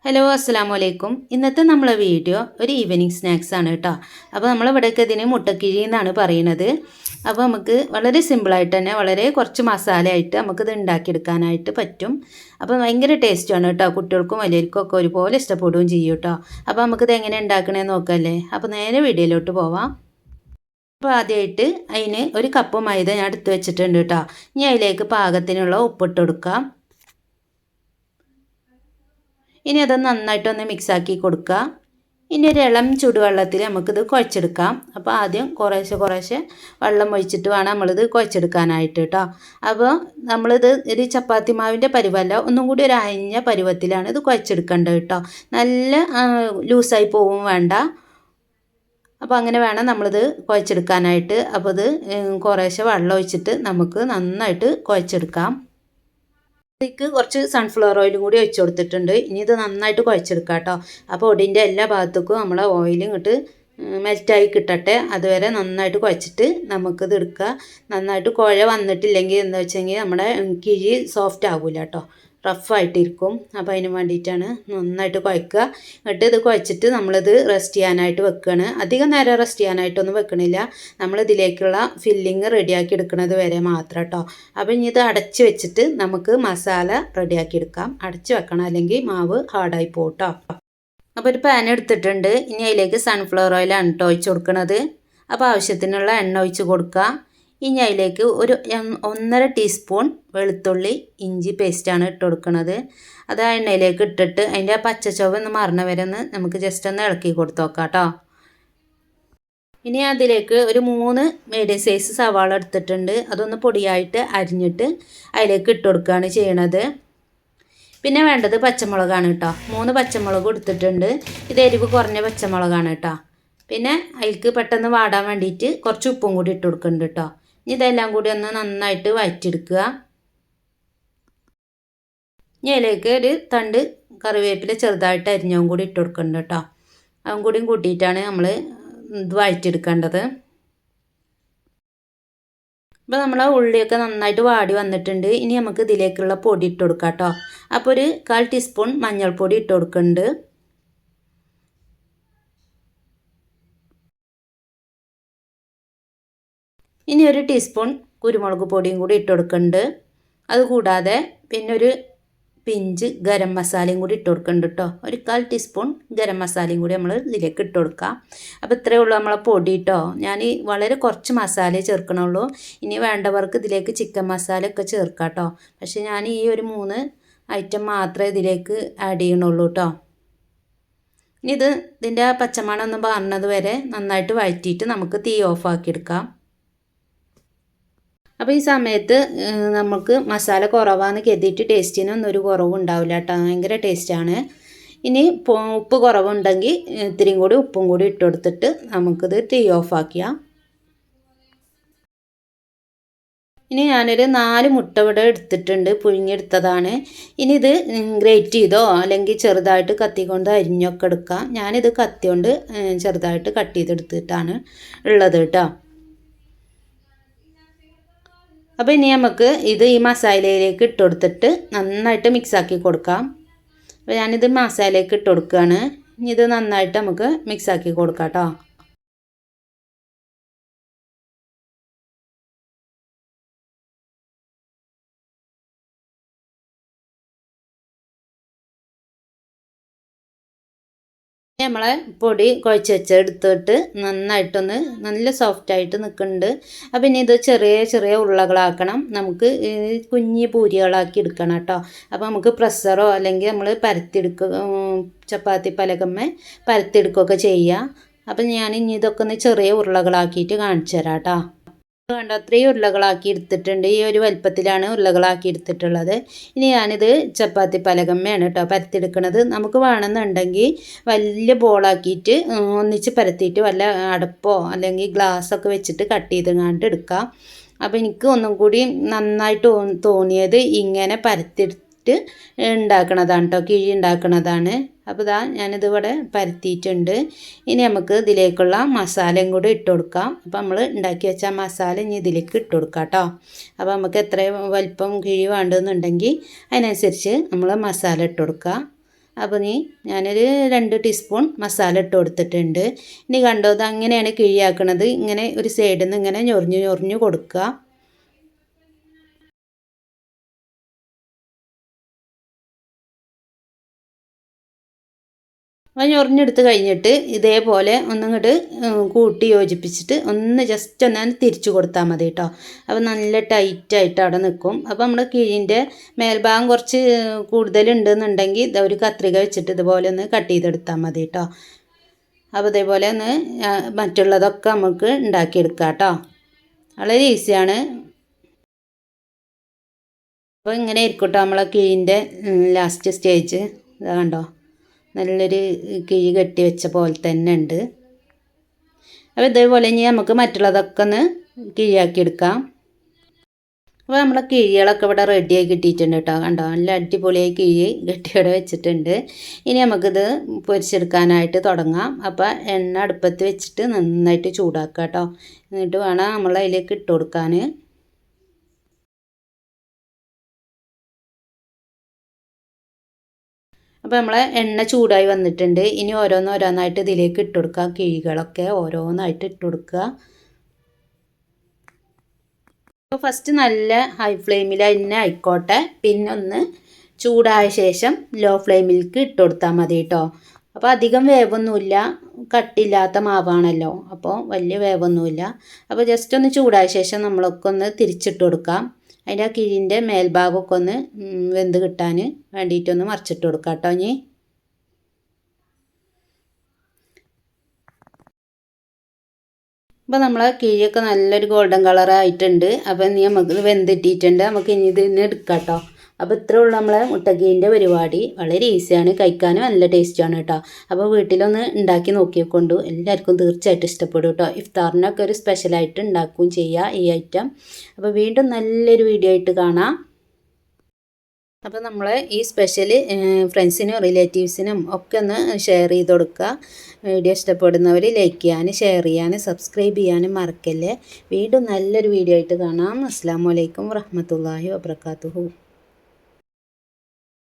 Hello അസ്സലാമു അലൈക്കും. ഇന്നത്തെ നമ്മളെ വീഡിയോ ഒരു ഈവനിങ് സ്നാക്സ് ആണ് കേട്ടോ. അപ്പോൾ നമ്മളിവിടെയൊക്കെ ഇതിന് മുട്ടക്കിഴി എന്നാണ് പറയുന്നത്. അപ്പോൾ നമുക്ക് വളരെ സിമ്പിളായിട്ട് തന്നെ വളരെ കുറച്ച് മസാലയായിട്ട് നമുക്കിത് ഉണ്ടാക്കിയെടുക്കാനായിട്ട് പറ്റും. അപ്പോൾ ഭയങ്കര ടേസ്റ്റാണ് കേട്ടോ. കുട്ടികൾക്കും വലിയവർക്കും ഒക്കെ ഒരുപോലെ ഇഷ്ടപ്പെടുകയും ചെയ്യും കേട്ടോ. അപ്പോൾ നമുക്കിത് എങ്ങനെ ഉണ്ടാക്കണമെന്ന് നോക്കാമല്ലേ. അപ്പോൾ നേരെ വീഡിയോയിലോട്ട് പോവാം. അപ്പോൾ ആദ്യമായിട്ട് അതിന് ഒരു കപ്പ് മൈദ ഞാൻ എടുത്ത് വെച്ചിട്ടുണ്ട് കേട്ടോ. ഇനി അതിലേക്ക് പാകത്തിനുള്ള ഉപ്പിട്ട് കൊടുക്കാം. ഇനി അത് നന്നായിട്ടൊന്ന് മിക്സാക്കി കൊടുക്കുക. ഇനി ഒരു ഇളം ചൂടുവെള്ളത്തിൽ നമുക്കിത് കുഴച്ചെടുക്കാം. അപ്പോൾ ആദ്യം കുറേശ്ശെ വെള്ളം ഒഴിച്ചിട്ട് വേണം നമ്മളിത് കുഴച്ചെടുക്കാനായിട്ട് കേട്ടോ. അപ്പോൾ നമ്മളിത് ഒരു ചപ്പാത്തി മാവിൻ്റെ പരുവല്ല, ഒന്നും കൂടി ഒരു അയഞ്ഞ പരുവത്തിലാണ് ഇത് കുഴച്ചെടുക്കേണ്ടത് കേട്ടോ. നല്ല ലൂസായി പോവും വേണ്ട. അപ്പോൾ അങ്ങനെ വേണം നമ്മളിത് കുഴച്ചെടുക്കാനായിട്ട്. അപ്പോൾ ഇത് കുറേശ്ശെ വെള്ളം ഒഴിച്ചിട്ട് നമുക്ക് നന്നായിട്ട് കുഴച്ചെടുക്കാം. ഇതിലേക്ക് കുറച്ച് സൺഫ്ലവർ ഓയിലും കൂടി ഒഴിച്ച് കൊടുത്തിട്ടുണ്ട്. ഇനി ഇത് നന്നായിട്ട് കുഴച്ചെടുക്കാം കേട്ടോ. അപ്പോൾ ഒടിൻ്റെ എല്ലാ ഭാഗത്തേക്കും നമ്മളെ ഓയിൽ ഇങ്ങോട്ട് മെൽറ്റായി കിട്ടട്ടെ. അതുവരെ നന്നായിട്ട് കുഴച്ചിട്ട് നമുക്കിത് എടുക്കുക. നന്നായിട്ട് കുഴ വന്നിട്ടില്ലെങ്കിൽ എന്താ വെച്ചെങ്കിൽ നമ്മുടെ കിഴി സോഫ്റ്റ് ആകില്ല കേട്ടോ, റഫായിട്ടിരിക്കും. അപ്പോൾ അതിന് വേണ്ടിയിട്ടാണ് നന്നായിട്ട് കുഴക്കുക. എന്നിട്ട് ഇത് കുഴച്ചിട്ട് നമ്മളിത് റെസ്റ്റ് ചെയ്യാനായിട്ട് വെക്കുകയാണ്. അധികം നേരം റെസ്റ്റ് ചെയ്യാനായിട്ടൊന്നും വെക്കണില്ല. നമ്മളിതിലേക്കുള്ള ഫില്ലിങ് റെഡിയാക്കി എടുക്കുന്നത് വരെ മാത്രം കേട്ടോ. അപ്പോൾ ഇനി ഇത് അടച്ച് വെച്ചിട്ട് നമുക്ക് മസാല റെഡിയാക്കി എടുക്കാം. അടച്ച് വെക്കണം, അല്ലെങ്കിൽ മാവ് ഹാർഡായി പോകും കേട്ടോ. അപ്പോൾ ഒരു പാൻ എടുത്തിട്ടുണ്ട്. ഇനി അതിലേക്ക് സൺഫ്ലവർ ഓയിലാണ് കേട്ടോ ഒഴിച്ച് കൊടുക്കുന്നത്. അപ്പോൾ ആവശ്യത്തിനുള്ള എണ്ണ ഒഴിച്ച് കൊടുക്കുക. ഇനി അതിലേക്ക് ഒരു 1.5 ടീസ്പൂൺ വെളുത്തുള്ളി ഇഞ്ചി പേസ്റ്റാണ് ഇട്ട് കൊടുക്കുന്നത്. അത് ആ എണ്ണയിലേക്ക് ഇട്ടിട്ട് അതിൻ്റെ ആ പച്ചച്ചൊവ ഒന്ന് മറന്ന വരെ നമുക്ക് ജസ്റ്റ് ഒന്ന് ഇളക്കി കൊടുത്ത് നോക്കാം കേട്ടോ. ഇനി അതിലേക്ക് ഒരു 3 മീഡിയം സൈസ് സവാള എടുത്തിട്ടുണ്ട്. അതൊന്ന് പൊടിയായിട്ട് അരിഞ്ഞിട്ട് അതിലേക്ക് ഇട്ട് കൊടുക്കുകയാണ് ചെയ്യണത്. പിന്നെ വേണ്ടത് പച്ചമുളകാണ് കേട്ടോ. 3 പച്ചമുളക് എടുത്തിട്ടുണ്ട്. ഇത് എരിവ് കുറഞ്ഞ പച്ചമുളകാണ് കേട്ടോ. പിന്നെ അതിലേക്ക് പെട്ടെന്ന് വാടാൻ വേണ്ടിയിട്ട് കുറച്ച് ഉപ്പും കൂടി ഇട്ട് കൊടുക്കുന്നുണ്ട് കേട്ടോ. ഇതെല്ലാം കൂടി ഒന്ന് നന്നായിട്ട് വഴറ്റിയെടുക്കുക. ഇനി അതിലേക്ക് ഒരു തണ്ട് കറിവേപ്പില ചെറുതായിട്ട് അരിഞ്ഞവും കൂടി ഇട്ട് കൊടുക്കുന്നുണ്ട് കേട്ടോ. അതും കൂടിയും കൂട്ടിയിട്ടാണ് നമ്മൾ ഇത് വഴറ്റിയെടുക്കേണ്ടത്. അപ്പോൾ നമ്മൾ ഉള്ളിയൊക്കെ നന്നായിട്ട് വാടി വന്നിട്ടുണ്ട്. ഇനി നമുക്ക് ഇതിലേക്കുള്ള പൊടി ഇട്ട് കൊടുക്കാം കേട്ടോ. അപ്പോൾ ഒരു 1/4 ടീസ്പൂൺ മഞ്ഞൾപ്പൊടി ഇട്ട് കൊടുക്കുന്നുണ്ട്. ഇനി ഒരു ടീസ്പൂൺ കുരുമുളക് പൊടിയും കൂടി ഇട്ട് കൊടുക്കുന്നുണ്ട്. അതുകൂടാതെ പിന്നെ ഒരു പിഞ്ച് ഗരം മസാലയും കൂടി ഇട്ട് കൊടുക്കുന്നുണ്ട് കേട്ടോ. ഒരു 1/4 ടീസ്പൂൺ ഗരം മസാലയും കൂടി നമ്മൾ ഇതിലേക്ക് ഇട്ട് കൊടുക്കാം. അപ്പോൾ ഇത്രയേ ഉള്ളൂ നമ്മളെ പൊടി കേട്ടോ. ഞാൻ വളരെ കുറച്ച് മസാലയെ ചേർക്കണുള്ളൂ. ഇനി വേണ്ടവർക്ക് ഇതിലേക്ക് ചിക്കൻ മസാല ഒക്കെ ചേർക്കാം കേട്ടോ. പക്ഷേ ഞാൻ ഈ ഒരു 3 ഐറ്റം മാത്രമേ ഇതിലേക്ക് ആഡ് ചെയ്യണുള്ളൂ കേട്ടോ. ഇനി ഇതിൻ്റെ പച്ചമണം ഒന്ന് പറഞ്ഞത് വരെ നന്നായിട്ട് വഴറ്റിയിട്ട് നമുക്ക് തീ ഓഫാക്കിയെടുക്കാം. അപ്പോൾ ഈ സമയത്ത് നമുക്ക് മസാല കുറവാന്ന് കരുതിയിട്ട് ടേസ്റ്റിനൊന്നും ഒരു കുറവും ഉണ്ടാവില്ല കേട്ടോ. ഭയങ്കര ടേസ്റ്റാണ്. ഇനി ഉപ്പ് കുറവുണ്ടെങ്കിൽ ഇത്തിരിയും കൂടി ഉപ്പും കൂടി ഇട്ട് കൊടുത്തിട്ട് നമുക്കിത് തീ ഓഫാക്കിയാം. ഇനി ഞാനൊരു 4 മുട്ട ഇവിടെ എടുത്തിട്ടുണ്ട്, പുഴുങ്ങിയെടുത്തതാണ്. ഇനി ഇത് ഗ്രേറ്റ് ചെയ്തോ അല്ലെങ്കിൽ ചെറുതായിട്ട് കത്തി കൊണ്ട് അരിഞ്ഞൊക്കെ എടുക്കാം. ഞാനിത് കത്തി കൊണ്ട് ചെറുതായിട്ട് കട്ട് ചെയ്തെടുത്തിട്ടാണ് ഉള്ളത് കേട്ടോ. അപ്പോൾ ഇനി നമുക്ക് ഇത് ഈ മസാലയിലേക്ക് ഇട്ട് കൊടുത്തിട്ട് നന്നായിട്ട് മിക്സാക്കി കൊടുക്കാം. അപ്പോൾ ഞാനിത് മസാലയിലേക്ക് ഇട്ട് കൊടുക്കുകയാണ്. ഇനി ഇത് നന്നായിട്ട് നമുക്ക് മിക്സാക്കി കൊടുക്കാം കേട്ടോ. നമ്മളെ പൊടി കുഴച്ച് വെച്ചെടുത്തിട്ട് നന്നായിട്ടൊന്ന് നല്ല സോഫ്റ്റായിട്ട് നിൽക്കുന്നുണ്ട്. അപ്പോൾ ഇനി ഇത് ചെറിയ ഉരുളകളാക്കണം. നമുക്ക് കുഞ്ഞി പൂരികളാക്കി എടുക്കണം കേട്ടോ. അപ്പോൾ നമുക്ക് പ്രസ്സറോ അല്ലെങ്കിൽ നമ്മൾ ചപ്പാത്തി പലകമ്മേ പരത്തിയെടുക്കുകയൊക്കെ ചെയ്യാം. അപ്പോൾ ഞാൻ ഇനി ഇതൊക്കെ ഒന്ന് ചെറിയ ഉരുളകളാക്കിയിട്ട് കാണിച്ചു തരാം കേട്ടോ. വേണ്ട അത്രയും ഉരുളകളാക്കി എടുത്തിട്ടുണ്ട്. ഈ ഒരു വലുപ്പത്തിലാണ് ഉരുളകളാക്കി എടുത്തിട്ടുള്ളത്. ഇനി ഞാനിത് ചപ്പാത്തി പലകമ്മയാണ് കേട്ടോ പരത്തിയെടുക്കുന്നത്. നമുക്ക് വേണമെന്നുണ്ടെങ്കിൽ വലിയ ബോളാക്കിയിട്ട് ഒന്നിച്ച് പരത്തിയിട്ട് വല്ല അടപ്പോ അല്ലെങ്കിൽ ഗ്ലാസ്സൊക്കെ വെച്ചിട്ട് കട്ട് ചെയ്തങ്ങാണ്ട് എടുക്കാം. അപ്പോൾ എനിക്ക് ഒന്നും കൂടി നന്നായിട്ട് തോന്നിയത് ഇങ്ങനെ പരത്തിയെടുത്ത് ഉണ്ടാക്കണതാണ് കേട്ടോ, കിഴി ഉണ്ടാക്കണതാണ്. അപ്പോൾ ഇതാ ഞാനിതിവിടെ പരത്തിയിട്ടുണ്ട്. ഇനി നമുക്ക് ഇതിലേക്കുള്ള മസാലയും കൂടി ഇട്ട് കൊടുക്കാം. അപ്പോൾ നമ്മൾ ഉണ്ടാക്കി വെച്ച മസാല ഇനി ഇതിലേക്ക് ഇട്ട് കൊടുക്കാം കേട്ടോ. അപ്പോൾ നമുക്ക് എത്ര വലിപ്പം കിഴി വേണ്ടതെന്നുണ്ടെങ്കിൽ അതിനനുസരിച്ച് നമ്മൾ മസാല ഇട്ട് കൊടുക്കുക. അപ്പോൾ ഞാനൊരു 2 ടീസ്പൂൺ മസാല ഇട്ട് കൊടുത്തിട്ടുണ്ട്. ഇനി കണ്ടോ, ഇത് അങ്ങനെയാണ് കിഴിയാക്കണത്. ഇങ്ങനെ ഒരു സൈഡിൽ നിന്ന് ഇങ്ങനെ ഞൊറിഞ്ഞു കൊടുക്കുക. അപ്പോൾ ഞൊറിഞ്ഞെടുത്ത് കഴിഞ്ഞിട്ട് ഇതേപോലെ ഒന്നിങ്ങോട്ട് കൂട്ടി യോജിപ്പിച്ചിട്ട് ഒന്ന് ജസ്റ്റ് ഒന്ന് തിരിച്ചു കൊടുത്താൽ മതി കേട്ടോ. അപ്പോൾ നല്ല ടൈറ്റായിട്ട് അവിടെ നിൽക്കും. അപ്പോൾ നമ്മൾ കിഴിൻ്റെ മേൽഭാഗം കുറച്ച് കൂടുതലുണ്ടെന്നുണ്ടെങ്കിൽ ഒരു കത്രിക വെച്ചിട്ട് ഇതുപോലെ ഒന്ന് കട്ട് ചെയ്തെടുത്താൽ മതി കേട്ടോ. അപ്പോൾ ഇതേപോലെ ഒന്ന് മറ്റുള്ളതൊക്കെ നമുക്ക് ഉണ്ടാക്കിയെടുക്കാം കേട്ടോ. വളരെ ഈസിയാണ്. അപ്പോൾ ഇങ്ങനെ ആയിരിക്കും കേട്ടോ നമ്മളെ കിഴിൻ്റെ ലാസ്റ്റ് സ്റ്റേജ്. ഇതാ കണ്ടോ, നല്ലൊരു കിഴി കെട്ടി വെച്ച പോലെ തന്നെ ഉണ്ട്. അപ്പോൾ ഇതേപോലെ ഇനി നമുക്ക് മറ്റുള്ളതൊക്കെ ഒന്ന് കിഴിയാക്കി എടുക്കാം. അപ്പോൾ നമ്മളെ കിഴികളൊക്കെ ഇവിടെ റെഡിയായി കിട്ടിയിട്ടുണ്ട് കേട്ടോ. കണ്ടോ, നല്ല അടിപൊളിയായി കിഴി കെട്ടിയോടെ വെച്ചിട്ടുണ്ട്. ഇനി നമുക്കിത് പൊരിച്ചെടുക്കാനായിട്ട് തുടങ്ങാം. അപ്പോൾ എണ്ണ അടുപ്പത്ത് വെച്ചിട്ട് നന്നായിട്ട് ചൂടാക്കുക കേട്ടോ. എന്നിട്ട് വേണം നമ്മൾ അതിലേക്ക് ഇട്ട് കൊടുക്കാൻ. അപ്പോൾ നമ്മളെ എണ്ണ ചൂടായി വന്നിട്ടുണ്ട്. ഇനി ഓരോന്നായിട്ട് ഇതിലേക്ക് ഇട്ട് കൊടുക്കുക. കിഴികളൊക്കെ ഓരോന്നായിട്ട് ഇട്ട് കൊടുക്കുക. അപ്പോൾ ഫസ്റ്റ് നല്ല ഹൈ ഫ്ലെയിമിൽ തന്നെ ആയിക്കോട്ടെ. പിന്നെ ഒന്ന് ചൂടായ ശേഷം ലോ ഫ്ലെയിമിലേക്ക് ഇട്ട് കൊടുത്താൽ മതി കേട്ടോ. അപ്പോൾ അധികം വേവൊന്നുമില്ല, കട്ടില്ലാത്ത മാവാണല്ലോ, അപ്പോൾ വലിയ വേവൊന്നുമില്ല. അപ്പോൾ ജസ്റ്റ് ഒന്ന് ചൂടായ ശേഷം നമ്മളൊക്കെ ഒന്ന് തിരിച്ചിട്ട് കൊടുക്കാം. അതിൻ്റെ ആ കിഴിൻ്റെ മേൽഭാഗമൊക്കെ ഒന്ന് വെന്ത് കിട്ടാൻ വേണ്ടിയിട്ടൊന്ന് മറിച്ചിട്ട് കൊടുക്കാം കേട്ടോ. ഇനി അപ്പോൾ നമ്മളെ കിഴിയൊക്കെ നല്ലൊരു ഗോൾഡൻ കളറായിട്ടുണ്ട്. അപ്പോൾ ഇനി നമുക്ക് വെന്തിട്ടിട്ടുണ്ട്. നമുക്ക് ഇനി ഇതിന് എടുക്കാം കേട്ടോ. അപ്പോൾ ഇത്രേ ഉള്ളൂ നമ്മളെ മുട്ടക്കീൻ്റെ പരിപാടി. വളരെ ഈസിയാണ്, കഴിക്കാനും നല്ല ടേസ്റ്റാണ് കേട്ടോ. അപ്പോൾ വീട്ടിലൊന്ന് ഉണ്ടാക്കി നോക്കിക്കൊണ്ടു, എല്ലാവർക്കും തീർച്ചയായിട്ടും ഇഷ്ടപ്പെടും കേട്ടോ. ഇഫ്താറിനൊക്കെ ഒരു സ്പെഷ്യലായിട്ട് ഉണ്ടാക്കുകയും ചെയ്യുക ഈ ഐറ്റം. അപ്പോൾ വീണ്ടും നല്ലൊരു വീഡിയോ ആയിട്ട് കാണാം. അപ്പോൾ നമ്മൾ ഈ സ്പെഷ്യൽ ഫ്രണ്ട്സിനും റിലേറ്റീവ്സിനും ഒക്കെ ഒന്ന് ഷെയർ ചെയ്ത് കൊടുക്കുക. വീഡിയോ ഇഷ്ടപ്പെടുന്നവർ ലൈക്ക് ചെയ്യാനും ഷെയർ ചെയ്യാനും സബ്സ്ക്രൈബ് ചെയ്യാനും മറക്കല്ലേ. വീണ്ടും നല്ലൊരു വീഡിയോ ആയിട്ട് കാണാം. അസ്സലാമു അലൈക്കും വറഹ്മത്തുള്ളാഹി വബറകാതുഹു.